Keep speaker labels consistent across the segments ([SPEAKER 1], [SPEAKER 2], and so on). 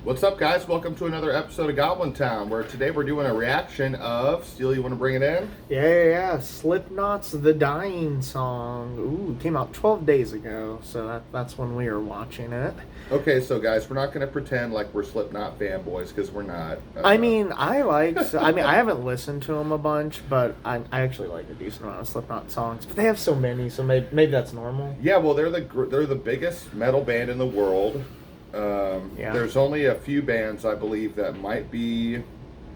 [SPEAKER 1] What's up, guys? Welcome to another episode of Goblin Town, where today we're doing a reaction of... Steele, you want to bring it in?
[SPEAKER 2] Yeah. Slipknot's The Dying Song. Ooh, came out 12 days ago, so that's when we were watching it.
[SPEAKER 1] Okay, so guys, we're not going to pretend like we're Slipknot fanboys, because we're not.
[SPEAKER 2] I haven't listened to them a bunch, but I actually like a decent amount of Slipknot songs. But they have so many, so maybe that's normal.
[SPEAKER 1] Yeah, well, they're the biggest metal band in the world. There's only a few bands, I believe, that might be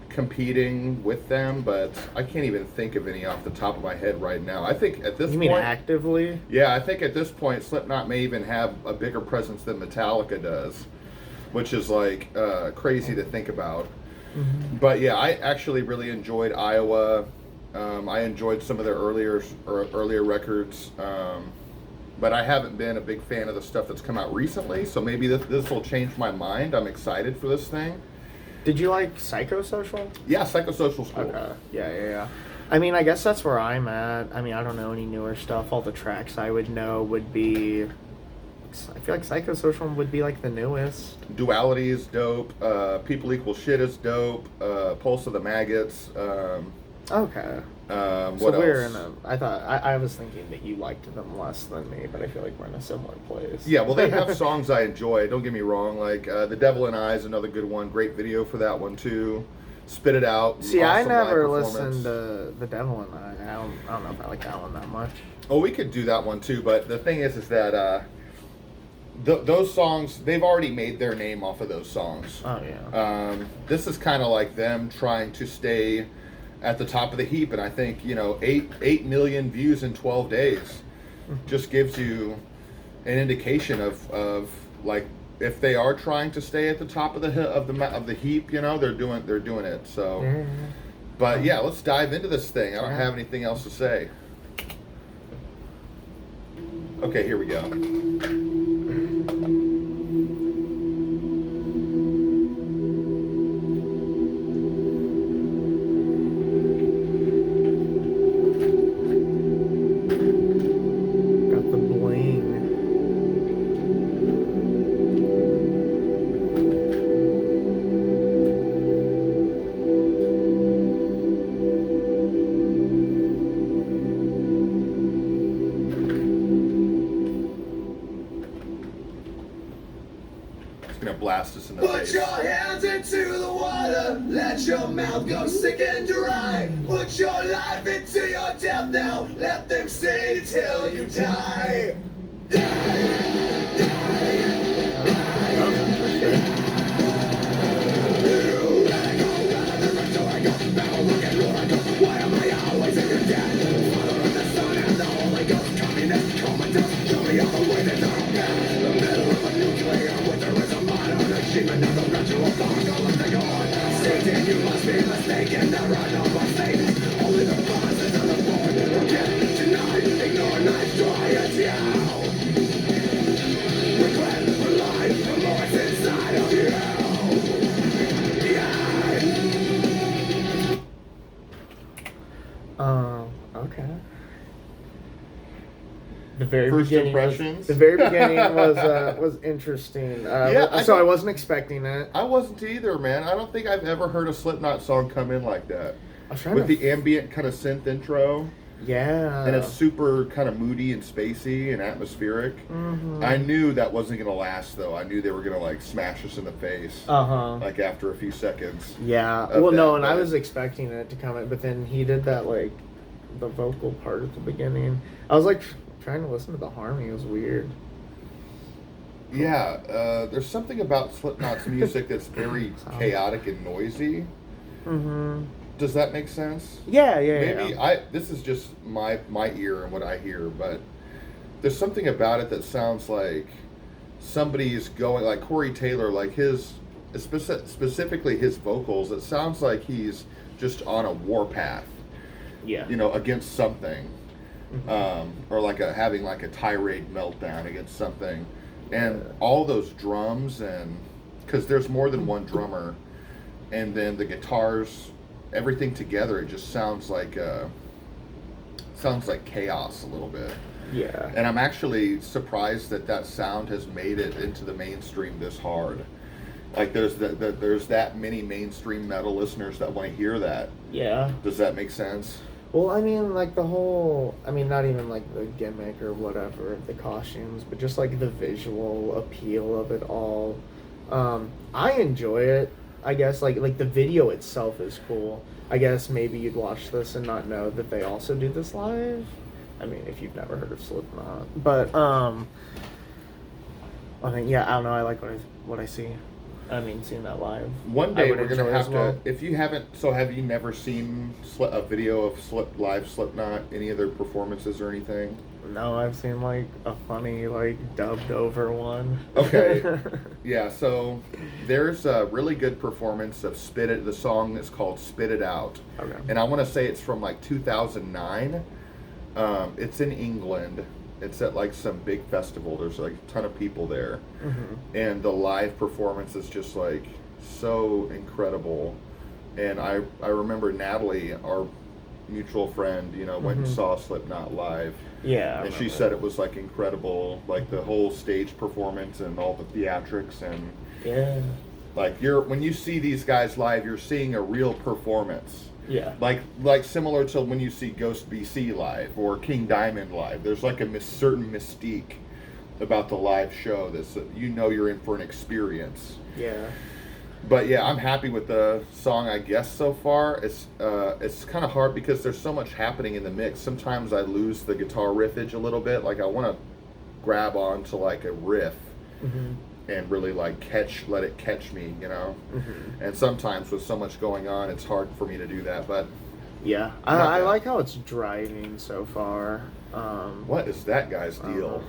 [SPEAKER 1] competing with them, but I can't even think of any off the top of my head right now. I think at this point...
[SPEAKER 2] You mean actively?
[SPEAKER 1] Yeah, I think at this point, Slipknot may even have a bigger presence than Metallica does, which is like crazy to think about. Mm-hmm. But yeah, I actually really enjoyed Iowa. I enjoyed some of their earlier records. But I haven't been a big fan of the stuff that's come out recently, so maybe this will change my mind. I'm excited for this thing.
[SPEAKER 2] Did you like Psychosocial?
[SPEAKER 1] Yeah, Psychosocial's cool.
[SPEAKER 2] Okay. Yeah. I mean, I guess that's where I'm at. I mean, I don't know any newer stuff. All the tracks I would know would be... I feel like Psychosocial would be like the newest.
[SPEAKER 1] Duality is dope. People Equal Shit is dope. Pulse of the Maggots.
[SPEAKER 2] Okay.
[SPEAKER 1] What else?
[SPEAKER 2] I was thinking that you liked them less than me, but I feel like we're in a similar place.
[SPEAKER 1] Yeah, well, they have songs I enjoy. Don't get me wrong. Like The Devil in I is another good one. Great video for that one too. Spit It Out.
[SPEAKER 2] See, I never listened to The Devil in I. I don't know if I like that one that much.
[SPEAKER 1] Oh, we could do that one too. But the thing is that those songs, they've already made their name off of those songs.
[SPEAKER 2] Oh yeah.
[SPEAKER 1] This is kind of like them trying to stay at the top of the heap, and I think 8 million views in 12 days just gives you an indication of like if they are trying to stay at the top of the heap, they're doing it. So, but yeah, let's dive into this thing. I don't have anything else to say. Okay, here we go. Gonna blast us in the face.
[SPEAKER 3] Put your hands into the water, let your mouth go sick and dry. Put your life into your death now, let them sing till you die. Why am I always in your debt? Father of the Son and the Holy Ghost, communist, comatose, show me all the way that I don't get. The middle of a nuclear winter is a modern achievement of the ritual apocalyptic horde. Satan, you must be mistaken, there are no more Satans, only the bosses of the born that will get denied, ignore, knife, dry as you. Regret for life, remorse inside of you.
[SPEAKER 2] Okay. The very
[SPEAKER 1] First
[SPEAKER 2] beginning
[SPEAKER 1] impressions?
[SPEAKER 2] The very beginning was interesting. I wasn't expecting it.
[SPEAKER 1] I wasn't either, man. I don't think I've ever heard a Slipknot song come in like that.
[SPEAKER 2] With
[SPEAKER 1] the ambient kind of synth intro.
[SPEAKER 2] Yeah.
[SPEAKER 1] And it's super kind of moody and spacey and atmospheric. Mm-hmm. I knew that wasn't going to last, though. I knew they were going to, like, smash us in the face. Like, after a few seconds.
[SPEAKER 2] Yeah. Well, no, and I was expecting it to come in, but then he did that, like, the vocal part at the beginning. I was, like, trying to listen to the harmony. It was weird.
[SPEAKER 1] Yeah. There's something about Slipknot's music that's very chaotic and noisy. Mm-hmm. Does that make sense?
[SPEAKER 2] Yeah.
[SPEAKER 1] Maybe this is just my ear and what I hear, but there's something about it that sounds like somebody's going, like Corey Taylor, like specifically his vocals. It sounds like he's just on a warpath.
[SPEAKER 2] Yeah.
[SPEAKER 1] Against something, or like having like a tirade meltdown against something, and all those drums, and because there's more than one drummer, and then the guitars. Everything together, it just sounds like chaos a little bit.
[SPEAKER 2] Yeah.
[SPEAKER 1] And I'm actually surprised that sound has made it into the mainstream this hard. Like there's that many mainstream metal listeners that want to hear that.
[SPEAKER 2] Yeah.
[SPEAKER 1] Does that make sense?
[SPEAKER 2] Well, I mean, like the whole, I mean, not even like the gimmick or whatever of the costumes, but just like the visual appeal of it all. I enjoy it. I guess like the video itself is cool. I guess maybe you'd watch this and not know that they also do this live. I mean, if you've never heard of Slipknot, but I think I don't know. I like what I see. I mean, seeing that live.
[SPEAKER 1] One day
[SPEAKER 2] I would
[SPEAKER 1] we're gonna
[SPEAKER 2] enjoy
[SPEAKER 1] have
[SPEAKER 2] as well.
[SPEAKER 1] to. If you haven't, so have you never seen a video of live Slipknot? Any of their performances or anything?
[SPEAKER 2] No, I've seen like a funny like dubbed over one.
[SPEAKER 1] Okay. Yeah, so there's a really good performance of Spit It. The song is called Spit It Out.
[SPEAKER 2] Okay.
[SPEAKER 1] And I want to say it's from like 2009. It's in England. It's at like some big festival. There's like a ton of people there.
[SPEAKER 2] Mm-hmm.
[SPEAKER 1] And the live performance is just like so incredible. And I remember Natalie, our mutual friend, went and saw Slipknot live.
[SPEAKER 2] Yeah. I
[SPEAKER 1] And she
[SPEAKER 2] remember.
[SPEAKER 1] said it was like incredible, like the whole stage performance and all the theatrics, and
[SPEAKER 2] Yeah.
[SPEAKER 1] like when you see these guys live, you're seeing a real performance.
[SPEAKER 2] Yeah.
[SPEAKER 1] Like similar to when you see Ghost BC live or King Diamond live. There's like a certain mystique about the live show that's you're in for an experience.
[SPEAKER 2] Yeah.
[SPEAKER 1] But yeah, I'm happy with the song, I guess, so far. It's kind of hard because there's so much happening in the mix. Sometimes I lose the guitar riffage a little bit. Like I want to grab onto like a riff
[SPEAKER 2] Mm-hmm.
[SPEAKER 1] and really like let it catch me,
[SPEAKER 2] Mm-hmm.
[SPEAKER 1] And sometimes with so much going on, it's hard for me to do that. But
[SPEAKER 2] Yeah.
[SPEAKER 1] Not
[SPEAKER 2] I
[SPEAKER 1] bad.
[SPEAKER 2] like how it's driving so far.
[SPEAKER 1] what is that guy's deal?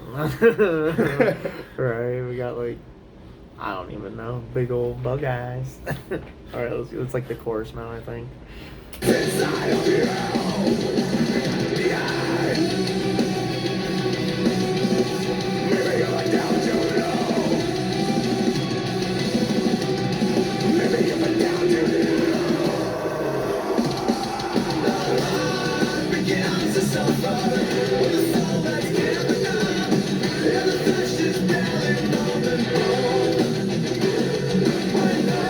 [SPEAKER 2] Right, we got like, I don't even know, big old bug eyes. All right, it's like the chorus now, I think.
[SPEAKER 3] Inside of you, yeah. Maybe you're like down too low. Maybe you've been down too low. Begins to suffer with a soul that's given up, and the flesh is barely moving home. When no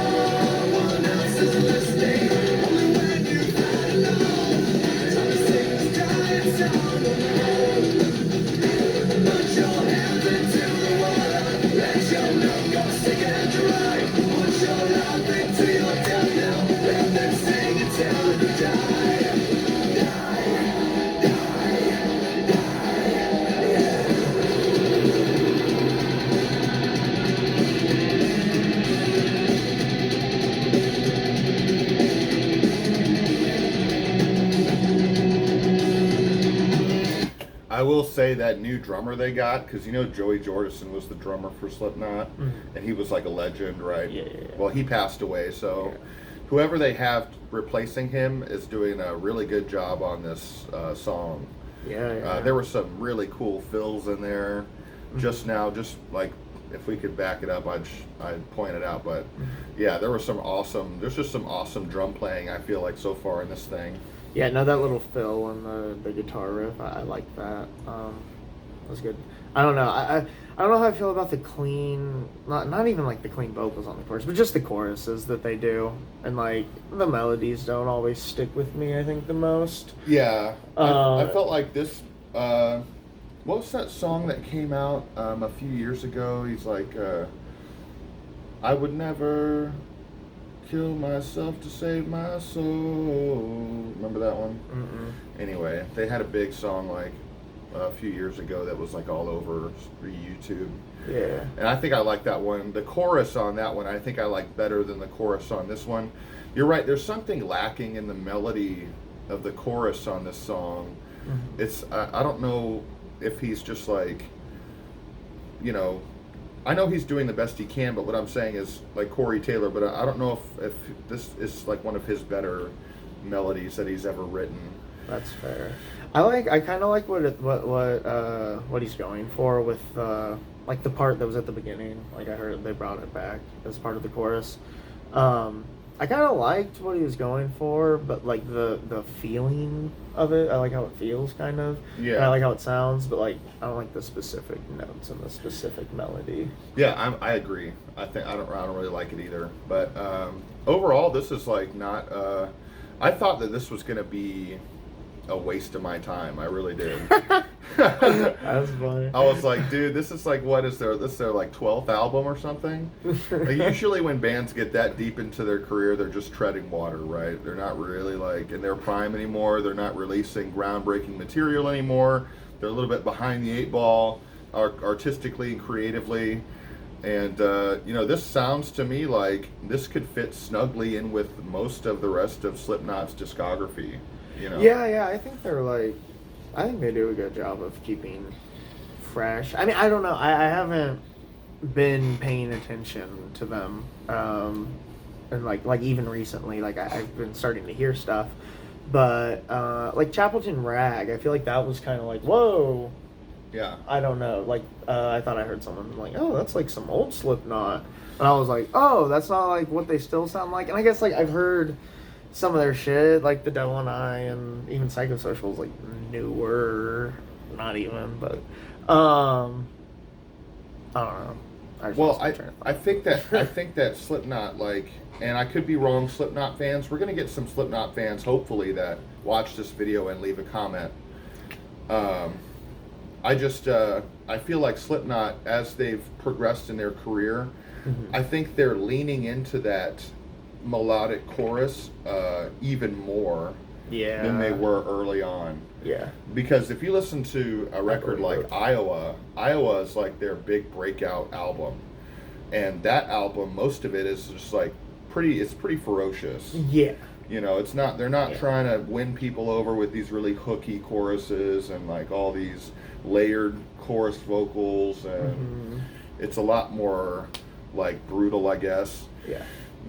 [SPEAKER 3] one else is listening, only when you've had enough, time to sing this dying song alone. Put your hands into the water, let your milk go sick and dry. Put your love into your death now, and then sing until you die.
[SPEAKER 1] I will say that new drummer they got, because Joey Jordison was the drummer for Slipknot, and he was like a legend, right?
[SPEAKER 2] Yeah.
[SPEAKER 1] Well, he passed away, so
[SPEAKER 2] Yeah.
[SPEAKER 1] whoever they have replacing him is doing a really good job on this song.
[SPEAKER 2] Yeah.
[SPEAKER 1] There were some really cool fills in there. Just now, just like if we could back it up, I'd point it out. But yeah, there's just some awesome drum playing, I feel like, so far in this thing.
[SPEAKER 2] Yeah, no, that little fill and the guitar riff, I like that. That was good. I don't know. I don't know how I feel about the clean, not even like the clean vocals on the chorus, but just the choruses that they do, and like the melodies don't always stick with me. I think the most.
[SPEAKER 1] Yeah, I
[SPEAKER 2] Uh,
[SPEAKER 1] felt like this. What was that song that came out a few years ago? He's like, I would never kill myself to save my soul. Remember that one?
[SPEAKER 2] Mm-mm.
[SPEAKER 1] Anyway, they had a big song like a few years ago that was like all over YouTube.
[SPEAKER 2] Yeah.
[SPEAKER 1] And I think I like that one. The chorus on that one, I think I like better than the chorus on this one. You're right, there's something lacking in the melody of the chorus on this song.
[SPEAKER 2] Mhm.
[SPEAKER 1] It's, I don't know if he's just like, I know he's doing the best he can, but what I'm saying is like Corey Taylor, but I don't know if this is like one of his better melodies that he's ever written.
[SPEAKER 2] That's fair. I kind of like what he's going for with like the part that was at the beginning. Like I heard they brought it back as part of the chorus. I kind of liked what he was going for, but like the feeling of it, I like how it feels, kind of.
[SPEAKER 1] Yeah.
[SPEAKER 2] And I like how it sounds, but like I don't like the specific notes and the specific melody.
[SPEAKER 1] Yeah, I agree. I don't really like it either. But overall, this is like not. I thought that this was gonna be a waste of my time. I really did.
[SPEAKER 2] That's funny.
[SPEAKER 1] I was like, dude, this is like, what is this their like 12th album or something? Like, usually when bands get that deep into their career, they're just treading water, right? They're not really like in their prime anymore. They're not releasing groundbreaking material anymore. They're a little bit behind the eight ball, artistically and creatively. And this sounds to me like this could fit snugly in with most of the rest of Slipknot's discography.
[SPEAKER 2] Yeah, I think they do a good job of keeping fresh. I mean, I don't know. I haven't been paying attention to them, and like even recently, like I've been starting to hear stuff, but like Chapelton Rag, I feel like that was kind of like, whoa.
[SPEAKER 1] Yeah.
[SPEAKER 2] I don't know. Like I thought I heard someone like, oh, that's like some old Slipknot, and I was like, oh, that's not like what they still sound like. And I guess like I've heard some of their shit, like The Devil and I, and even Psychosocial is like newer, not even, but I don't know.
[SPEAKER 1] I think that Slipknot, like, and I could be wrong, Slipknot fans, we're gonna get some Slipknot fans hopefully that watch this video and leave a comment. I feel like Slipknot, as they've progressed in their career, I think they're leaning into that melodic chorus even more than they were early on.
[SPEAKER 2] Yeah.
[SPEAKER 1] Because if you listen to a record like Iowa is like their big breakout album. And that album, most of it is just like it's pretty ferocious.
[SPEAKER 2] Yeah.
[SPEAKER 1] They're not trying to win people over with these really hooky choruses and like all these layered chorus vocals, and it's a lot more like brutal, I guess.
[SPEAKER 2] Yeah.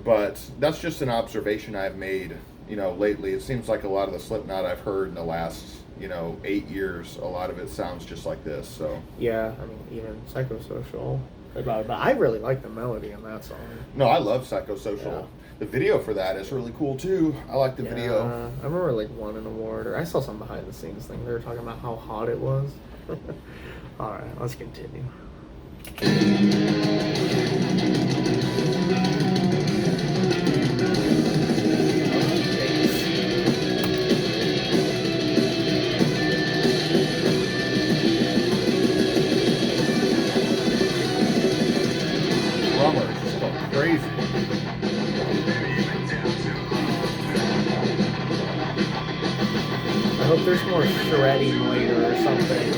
[SPEAKER 1] But that's just an observation I've made, lately. It seems like a lot of the Slipknot I've heard in the last, 8 years, a lot of it sounds just like this, so.
[SPEAKER 2] Yeah, I mean, even Psychosocial. But I really like the melody in that song.
[SPEAKER 1] No, I love Psychosocial.
[SPEAKER 2] Yeah.
[SPEAKER 1] The video for that is really cool, too. I like the video.
[SPEAKER 2] I remember, like, won an award, or I saw some behind-the-scenes thing. They were talking about how hot it was. All right, let's continue.
[SPEAKER 1] Drummer is going crazy.
[SPEAKER 2] I hope there's more shredding later or something.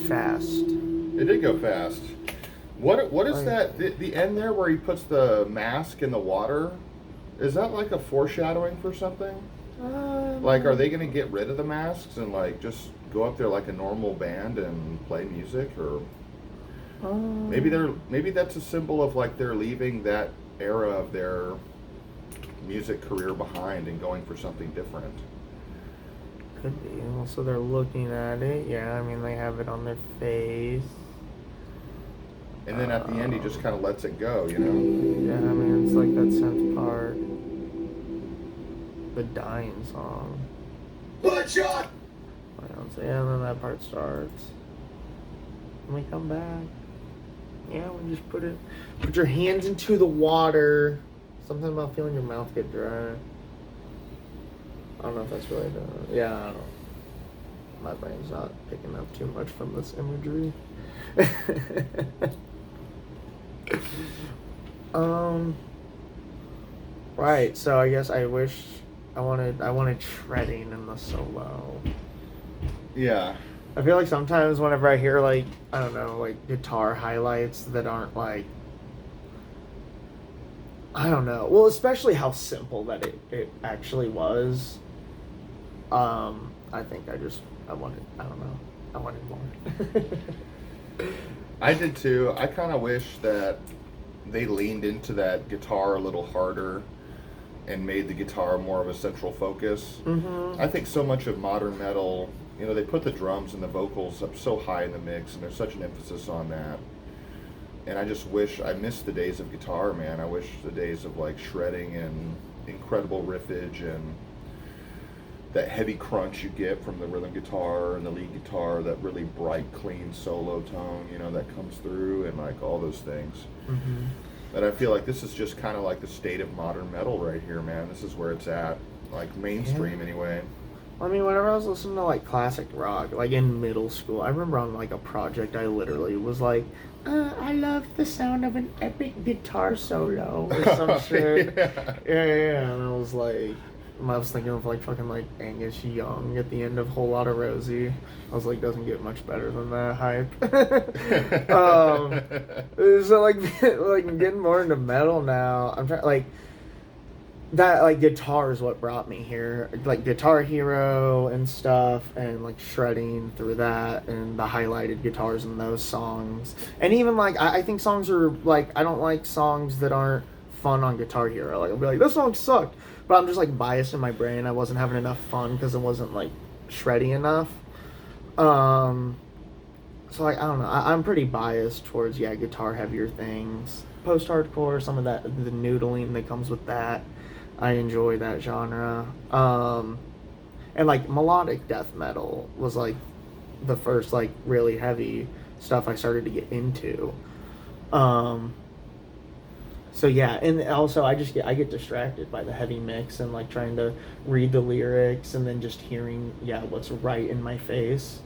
[SPEAKER 2] Fast.
[SPEAKER 1] It did go fast. What is that? The end there where he puts the mask in the water? Is that like a foreshadowing for something? Like, are they gonna get rid of the masks and like just go up there like a normal band and play music, or maybe that's a symbol of like they're leaving that era of their music career behind and going for something different.
[SPEAKER 2] Could be. Also, they're looking at it. Yeah, I mean, they have it on their face.
[SPEAKER 1] And then at the end, he just kind of lets it go, you know?
[SPEAKER 2] Yeah, I mean, it's like that synth part. The dying song.
[SPEAKER 3] Bloodshot!
[SPEAKER 2] Yeah, and then that part starts. And we come back. Yeah, we just put your hands into the water. Something about feeling your mouth get dry. I don't know if that's really the... Yeah, I don't know. My brain's not picking up too much from this imagery. Right, so I guess I wanted shredding in the solo.
[SPEAKER 1] Yeah.
[SPEAKER 2] I feel like sometimes whenever I hear like, I don't know, like guitar highlights that aren't like, I don't know. Well, especially how simple that it actually was. I think I wanted more.
[SPEAKER 1] I did too. I kind of wish that they leaned into that guitar a little harder and made the guitar more of a central focus.
[SPEAKER 2] Mm-hmm.
[SPEAKER 1] I think so much of modern metal, you know, they put the drums and the vocals up so high in the mix, and there's such an emphasis on that. And I just wish, I miss the days of guitar, man. I wish the days of like shredding and incredible riffage and that heavy crunch you get from the rhythm guitar and the lead guitar, that really bright, clean solo tone, you know, that comes through, and like all those things.
[SPEAKER 2] Mm-hmm.
[SPEAKER 1] But I feel like this is just kind of like the state of modern metal right here, man. This is where it's at, like mainstream anyway.
[SPEAKER 2] I mean, whenever I was listening to like classic rock, like in middle school, I remember on like a project I literally was like, I love the sound of an epic guitar solo or some shit. Yeah. And I was thinking of like fucking like Angus Young at the end of Whole Lotta Rosie. I was like, doesn't get much better than that hype. So like getting more into metal now. I'm trying like that, like guitar is what brought me here. Like Guitar Hero and stuff, and like shredding through that, and the highlighted guitars in those songs. And even like I think songs are like, I don't like songs that aren't fun on Guitar Hero. Like I'll be like, this song sucked, but I'm just like biased in my brain. I wasn't having enough fun because it wasn't like shreddy enough. So like, I don't know, I'm pretty biased towards guitar heavier things, post-hardcore, some of that, the noodling that comes with that. I enjoy that genre. And like melodic death metal was like the first like really heavy stuff I started to get into. So yeah, and also I get distracted by the heavy mix and like trying to read the lyrics and then just hearing what's right in my face.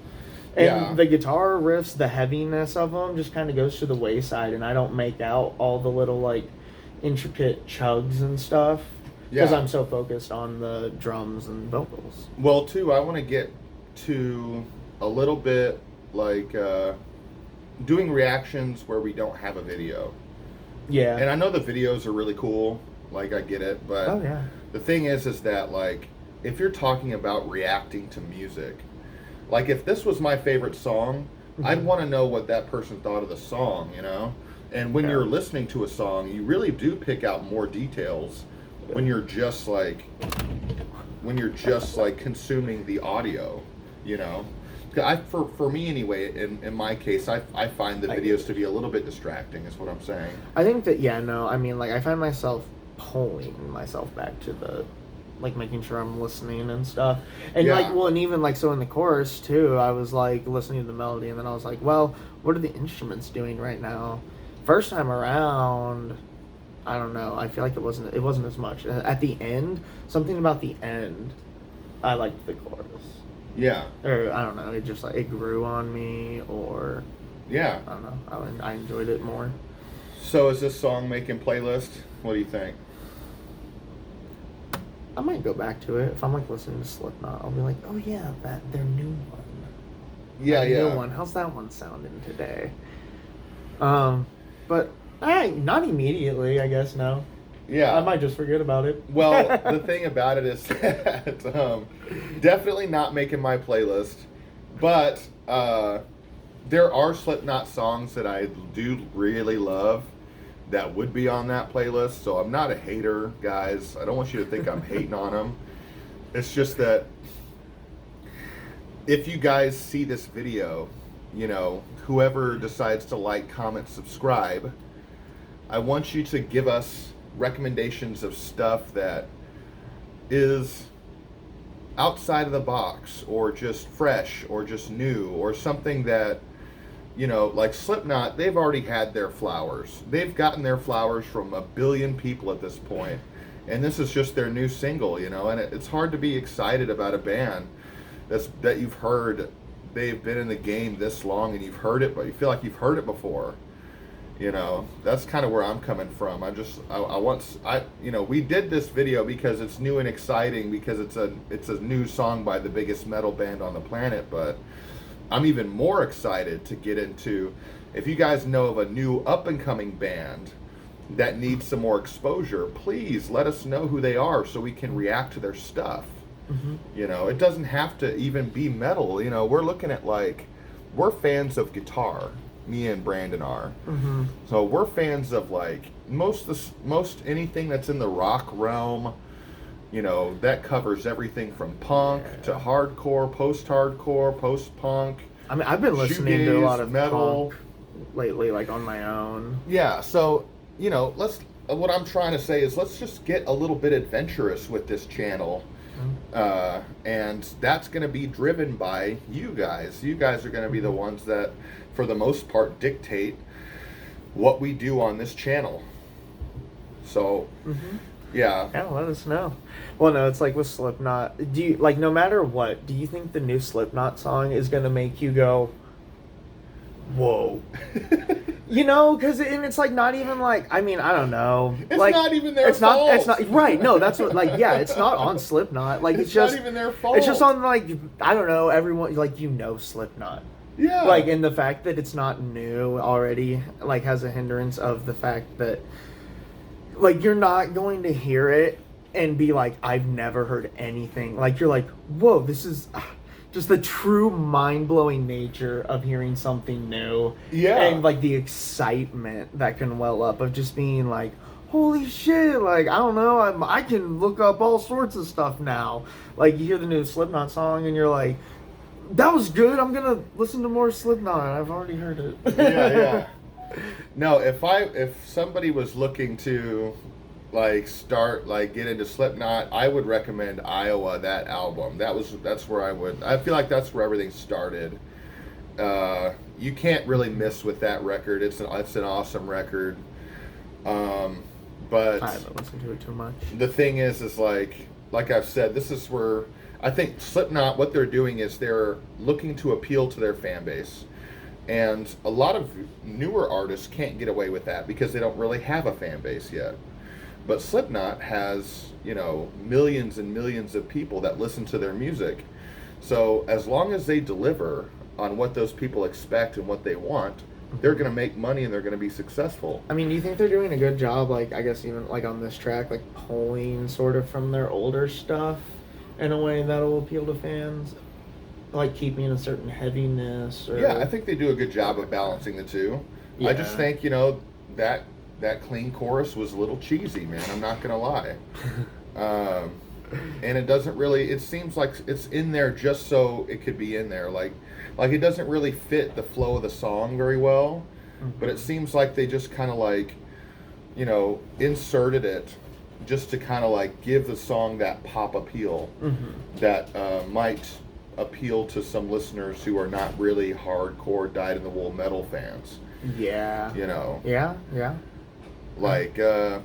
[SPEAKER 2] And the guitar riffs, the heaviness of them just kind of goes to the wayside, and I don't make out all the little like intricate chugs and stuff because I'm so focused on the drums and vocals.
[SPEAKER 1] Well, too, I want to get to a little bit like doing reactions where we don't have a video.
[SPEAKER 2] Yeah.
[SPEAKER 1] And I know the videos are really cool, like I get it, but the thing is that like if you're talking about reacting to music, like if this was my favorite song, I'd want to know what that person thought of the song, you know? And when you're listening to a song, you really do pick out more details when you're just like consuming the audio, you know? For me anyway, in my case, I find the videos to be a little bit distracting, is what I'm saying.
[SPEAKER 2] I think that, I mean, like, I find myself pulling myself back to the, like, making sure I'm listening and stuff. And, and even, like, so in the chorus, too, I was, like, listening to the melody, and then I was like, well, what are the instruments doing right now? First time around, I don't know, I feel like it wasn't as much. At the end, something about the end, I liked the chorus.
[SPEAKER 1] Yeah.
[SPEAKER 2] Or, I don't know, it just, like, it grew on me, or...
[SPEAKER 1] Yeah.
[SPEAKER 2] I don't know, I enjoyed it more.
[SPEAKER 1] So is this song making playlist? What do you think?
[SPEAKER 2] I might go back to it. If I'm, like, listening to Slipknot, I'll be like, oh, yeah, their new one.
[SPEAKER 1] Yeah,
[SPEAKER 2] New one. How's that one sounding today? But, not immediately, I guess, no.
[SPEAKER 1] Yeah.
[SPEAKER 2] I might just forget about it.
[SPEAKER 1] Well, the thing about it is that definitely not making my playlist, but there are Slipknot songs that I do really love that would be on that playlist. So I'm not a hater, guys. I don't want you to think I'm hating on them. It's just that if you guys see this video, you know, whoever decides to like, comment, subscribe, I want you to give us recommendations of stuff that is outside of the box, or just fresh, or just new, or something that, you know, like Slipknot, they've already had their flowers. They've gotten their flowers from a billion people at this point, and this is just their new single, you know, and it's hard to be excited about a band that you've heard. They've been in the game this long, and you've heard it, but you feel like you've heard it before. You know, that's kind of where I'm coming from. You know, we did this video because it's new and exciting, because it's a new song by the biggest metal band on the planet, but I'm even more excited to get into, if you guys know of a new up and coming band that needs some more exposure, please let us know who they are so we can react to their stuff.
[SPEAKER 2] Mm-hmm.
[SPEAKER 1] You know, it doesn't have to even be metal. You know, we're looking at, like, we're fans of guitar. Me and Brandon are.
[SPEAKER 2] Mm-hmm.
[SPEAKER 1] So we're fans of, like, most anything that's in the rock realm. You know, that covers everything from punk to hardcore, post-hardcore, post-punk.
[SPEAKER 2] I mean, I've been listening to a lot of
[SPEAKER 1] metal
[SPEAKER 2] punk lately, like on my own.
[SPEAKER 1] Yeah, so, you know, what I'm trying to say is, let's just get a little bit adventurous with this channel. And that's going to be driven by you guys. You guys are going to be the ones that, for the most part, dictate what we do on this channel. So, yeah,
[SPEAKER 2] let us know. Well, no, it's like with Slipknot. Do you, like, no matter what, do you think the new Slipknot song is going to make you go, whoa? You know, and it's like not even like, I mean, I don't know.
[SPEAKER 1] It's
[SPEAKER 2] like,
[SPEAKER 1] not even their
[SPEAKER 2] fault.
[SPEAKER 1] fault.
[SPEAKER 2] It's not right. No, that's what. Like, yeah, it's not on Slipknot. Like, it's just
[SPEAKER 1] not even their fault.
[SPEAKER 2] It's just on, like, I don't know. Everyone, like, you know, Slipknot.
[SPEAKER 1] Yeah.
[SPEAKER 2] Like, and the fact that it's not new already, like, has a hindrance of the fact that, like, you're not going to hear it and be like, I've never heard anything. Like, you're like, whoa, this is just the true mind-blowing nature of hearing something new.
[SPEAKER 1] Yeah.
[SPEAKER 2] And, like, the excitement that can well up of just being like, holy shit, like, I don't know, I can look up all sorts of stuff now. Like, you hear the new Slipknot song and you're like, that was good, I'm gonna listen to more Slipknot, I've already heard it.
[SPEAKER 1] Yeah. No, if somebody was looking to, like, get into Slipknot, I would recommend Iowa, that album. That's where I feel like that's where everything started. You can't really miss with that record. It's an awesome record. But
[SPEAKER 2] I haven't listened to it too much.
[SPEAKER 1] The thing is like I've said, this is where I think Slipknot, what they're doing is they're looking to appeal to their fan base. And a lot of newer artists can't get away with that because they don't really have a fan base yet. But Slipknot has, you know, millions and millions of people that listen to their music. So as long as they deliver on what those people expect and what they want, they're going to make money and they're going to be successful.
[SPEAKER 2] I mean, do you think they're doing a good job, like, I guess even, like, on this track, like, pulling sort of from their older stuff in a way that'll appeal to fans? Like, keeping a certain heaviness? Or...
[SPEAKER 1] Yeah, I think they do a good job of balancing the two. Yeah. I just think, you know, that clean chorus was a little cheesy, man. I'm not going to lie. And it doesn't really, it seems like it's in there just so it could be in there. Like it doesn't really fit the flow of the song very well, but it seems like they just kind of, like, you know, inserted it just to kind of, like, give the song that pop appeal that might appeal to some listeners who are not really hardcore dyed-in-the-wool metal fans.
[SPEAKER 2] Yeah.
[SPEAKER 1] You know?
[SPEAKER 2] Yeah.
[SPEAKER 1] Like,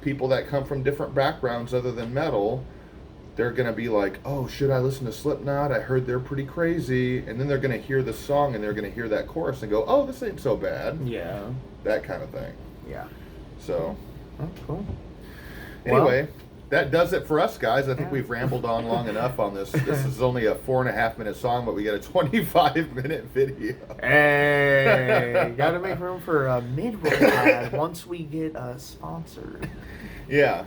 [SPEAKER 1] people that come from different backgrounds other than metal, they're going to be like, oh, should I listen to Slipknot? I heard they're pretty crazy. And then they're going to hear the song and they're going to hear that chorus and go, oh, this ain't so bad.
[SPEAKER 2] Yeah.
[SPEAKER 1] That kind of thing.
[SPEAKER 2] Yeah.
[SPEAKER 1] So.
[SPEAKER 2] Oh, cool.
[SPEAKER 1] Anyway, that does it for us, guys. I think we've rambled on long enough on this. This is only a 4.5-minute song, but we got a 25-minute video.
[SPEAKER 2] Hey, gotta make room for a mid-roll ad once we get sponsored.
[SPEAKER 1] Yeah.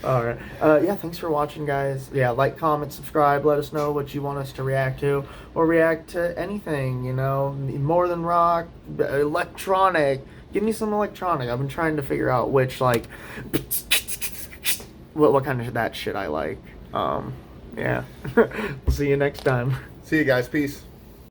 [SPEAKER 2] All right. Yeah, thanks for watching, guys. Yeah, like, comment, subscribe. Let us know what you want us to react to, or react to anything. More than rock, electronic. Give me some electronic. I've been trying to figure out which what kind of that shit I like. Yeah. We'll see you next time.
[SPEAKER 1] See you guys. Peace.